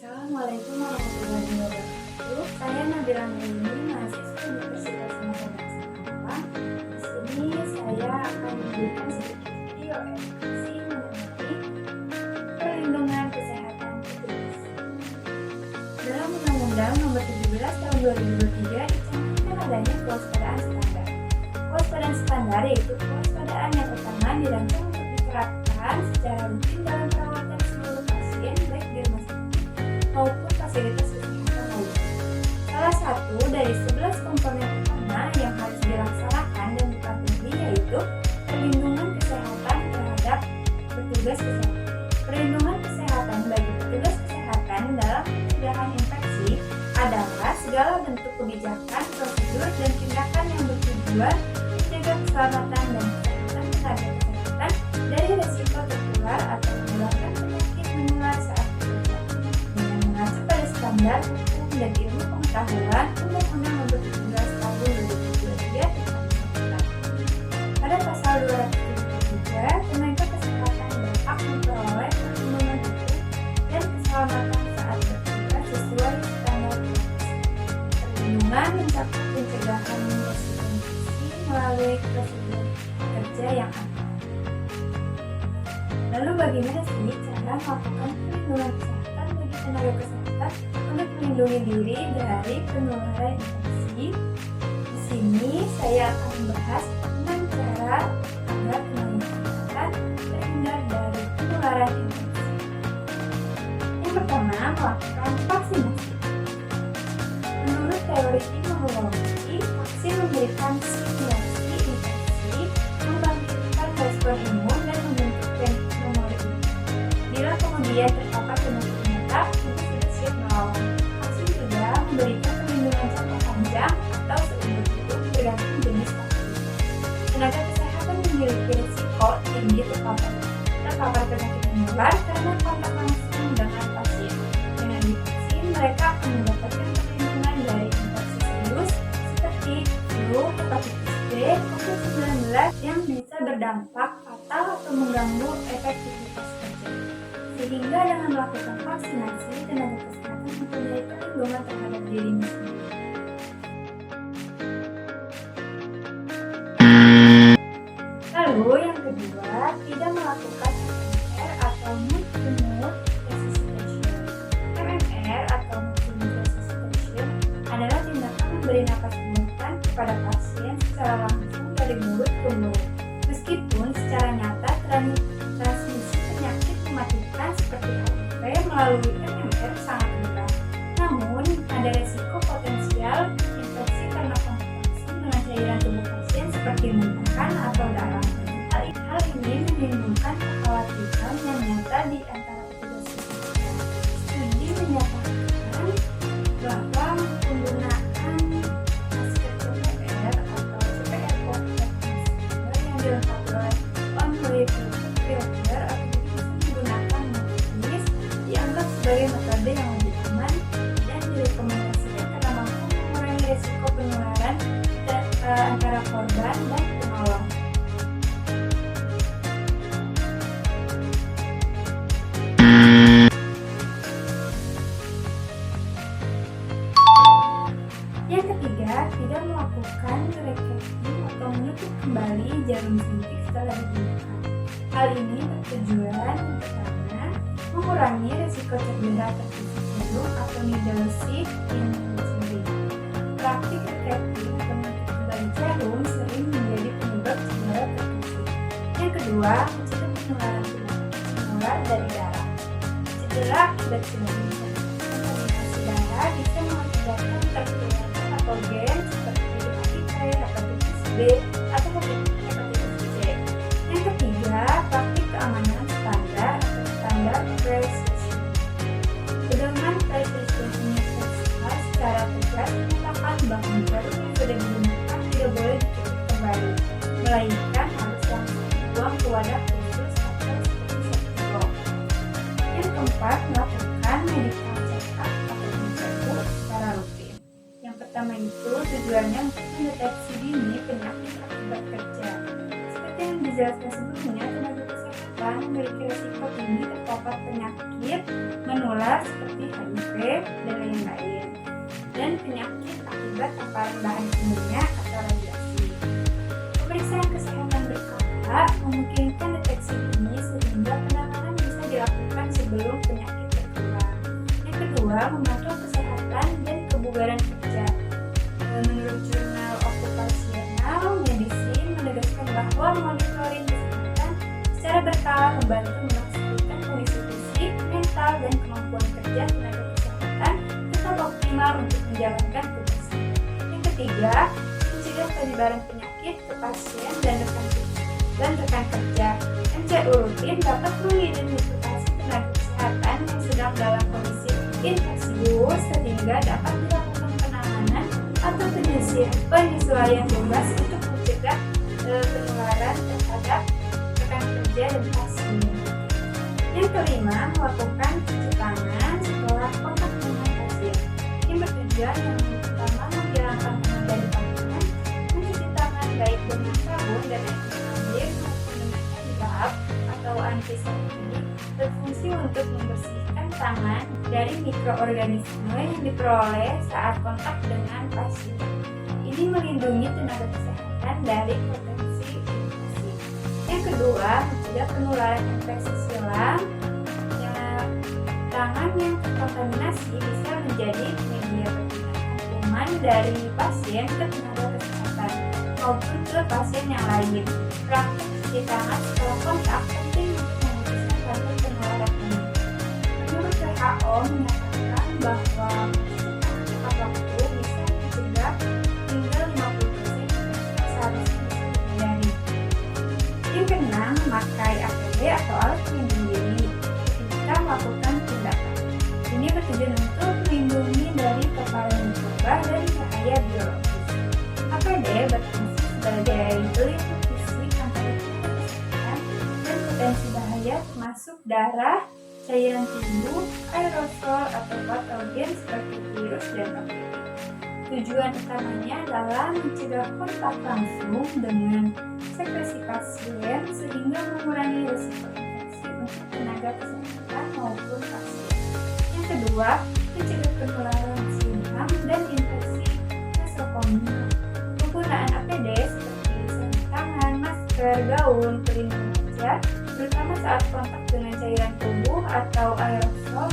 Assalamualaikum warahmatullahi wabarakatuh. Saya Nabila Nurini, mahasiswa Universitas Muhammad Sarawak. Di sini saya akan memberikan sedikit video edukasi mengenai perlindungan kesehatan petugas. Dalam Undang-Undang Nomor 17 Tahun 2023 dicantumkan adanya kewaspadaan standar. Kewaspadaan standar yaitu kewaspadaan yang pertama dirancang untuk diterapkan secara rutin dalam perawatan seluruh pasien baik di rumah sakit maupun fasilitas kesehatan lainnya. Salah satu dari 11 komponen utama yang harus dilaksanakan dan dipatuhi yaitu perlindungan kesehatan terhadap petugas kesehatan. Perlindungan kesehatan bagi petugas kesehatan dalam pencegahan infeksi adalah segala bentuk kebijakan, prosedur, dan tindakan yang bertujuan menjaga keselamatan dan kesehatan tenaga kesehatan dari risiko tertular atau menularkan penyakit menular saat bekerja dengan mengacu pada standar hukum dan ilmu pengetahuan Undang-Undang Nomor 17 Tahun 2023 tentang kesehatan. Pada pasal 273, tenaga kesehatan berhak memperoleh perlindungan hukum dan keselamatan saat bertugas sesuai standar profesi. Perlindungan mencakup pencegahan resiko infeksi melalui prosedur kerja yang aman. Lalu bagaimana sih cara melakukan perlindungan kesehatan bagi tenaga kesehatan untuk melindungi diri dari penularan infeksi? Di sini saya akan membahas 6 cara agar tenaga kesehatan terhindar dari penularan infeksi. Yang pertama, melakukan vaksinasi. Menurut teori imunologi, vaksin memberikan simulasi infeksi, membangkitkan respon imun, dan membentuk memori imun. Bila kemudian terpapar penyakit menetap, tubuh sudah siap melawan. Vaksin juga memberikan perlindungan jangka panjang atau seumur hidup tergantung jenis vaksin. Tenaga kesehatan memiliki risiko tinggi terpapar penyakit menular karena kontak langsung dengan pasien. Dengan divaksin, mereka akan mendapatkan perlindungan dari infeksi serius seperti flu, hepatitis B, COVID-19 yang bisa berdampak fatal atau mengganggu efektivitas kerja. Sehingga dengan melakukan vaksinasi, tenaga kesehatan mempunyai perlindungan terhadap dirinya sendiri. Lalu yang kedua, tidak melakukan MMR atau mouth-to-mouth resuscitation. MMR atau mouth-to-mouth resuscitation adalah tindakan memberi napas buatan kepada pasien secara langsung dari mulut ke mulut. Meskipun secara nyata transmisi penyakit mematikan seperti HIV melalui MMR sangat rendah, namun ada resiko potensial infeksi karena kontak langsung dengan cairan tubuh pasien seperti muntahan atau darah. Hal ini menimbulkan kekhawatiran yang nyata di antara petugas kesehatan. Studi menyatakan bahwa penggunaan masker CPR atau CPR COVID yang dilengkapi oleh one-way filter atau bisa menggunakan masker dianggap sebagai metode yang lebih aman dan direkomendasikan karena mampu mengurangi risiko penularan antara korban dan penolong. Yang ketiga, tidak melakukan recapping atau menutup kembali jarum suntik setelah digunakan. Hal ini bertujuan pertama, mengurangi risiko cedera tertusuk jarum atau needle sick injury. Praktik recapping atau menutup kembali jarum sering menjadi penyebab cedera tertusuk. Yang kedua, mencegah penularan penyakit menular dari darah. Cedera akibat jarum kontaminasi darah bisa mengakibatkan tertular patogen seperti HIV, hepatitis B, atau hepatitis C. Yang ketiga, praktik keamanan standar atau standar precision. Pedoman precision universal secara tegas menyatakan bahwa jarum yang sudah digunakan tidak boleh ditutup kembali, melainkan harus langsung dibuang ke wadah khusus atau seperti septic box. Yang keempat, melakukan medical check-up atau interview secara rutin. Yang pertama itu tujuannya untuk mendeteksi dini penyakit akibat kerja. Seperti yang dijelaskan sebelumnya, tenaga kesehatan rentan memiliki risiko tinggi terpapar penyakit menular seperti HIV dan lain-lain, dan penyakit akibat paparan bahan kimia atau radiasi. Pemeriksaan kesehatan berkala memungkinkan deteksi dini sehingga penanganan bisa dilakukan sebelum penyakit berkembang. Yang kedua, memantau kesehatan dan kebugaran kerja. Menurut jurnal Occupational Medicine menegaskan bahwa monitoring kesehatan secara berkala membantu memastikan kondisi fisik, mental, dan kemampuan kerja tenaga kesehatan tetap optimal untuk menjalankan tugasnya. Yang ketiga, mencegah penyebaran penyakit ke pasien dan rekan kerja. MCU rutin dapat mengidentifikasi tenaga kesehatan yang sedang dalam kondisi infeksius sehingga dapat dilakukan penanganan atau penyesuaian tugas untuk mencegah penularan terhadap rekan kerja dan pasien. Yang kelima, melakukan cuci tangan setelah kontak dengan pasien. Ini bertujuan yang pertama menghilangkan pengaruh dari pasien, mencuci tangan baik dengan sabun dan air mengalir maupun dengan handbag atau antiseptik, berfungsi untuk membersihkan tangan dari mikroorganisme yang diperoleh saat kontak dengan pasien. Ini melindungi tenaga kesehatan dari potensi infeksi. Yang kedua, mencegah penularan infeksi silang. Tangan yang terkontaminasi bisa menjadi media perpindahan kuman dari pasien ke tenaga kesehatan maupun ke pasien yang lain. Praktik cuci tangan setelah kontak penting untuk memutuskan rantai penularan ini. Menurut WHO menyatakan bahwa tepat waktu bisa mencegah hingga 50% seharusnya bisa dihindari. Yang keenam, memakai APD atau alat pelindung diri ketika melakukan tindakan. Ini bertujuan untuk melindungi dari paparan mikroba dan bahaya biologis. APD berfungsi sebagai pelindung fisik antara tenaga kesehatan dan potensi bahaya termasuk darah, cairan tubuh, aerosol atau patogen seperti virus dan bakteri. Tujuan utamanya adalah mencegah kontak langsung dengan sekresi pasien sehingga mengurangi risiko infeksi untuk tenaga kesehatan maupun pasien. Yang kedua, mencegah penularan simbang dan infeksi nosokomial. Penggunaan APD seperti sarung tangan, masker, gaun, pelindung wajah, terutama saat kontak dengan cairan tubuh atau aerosol,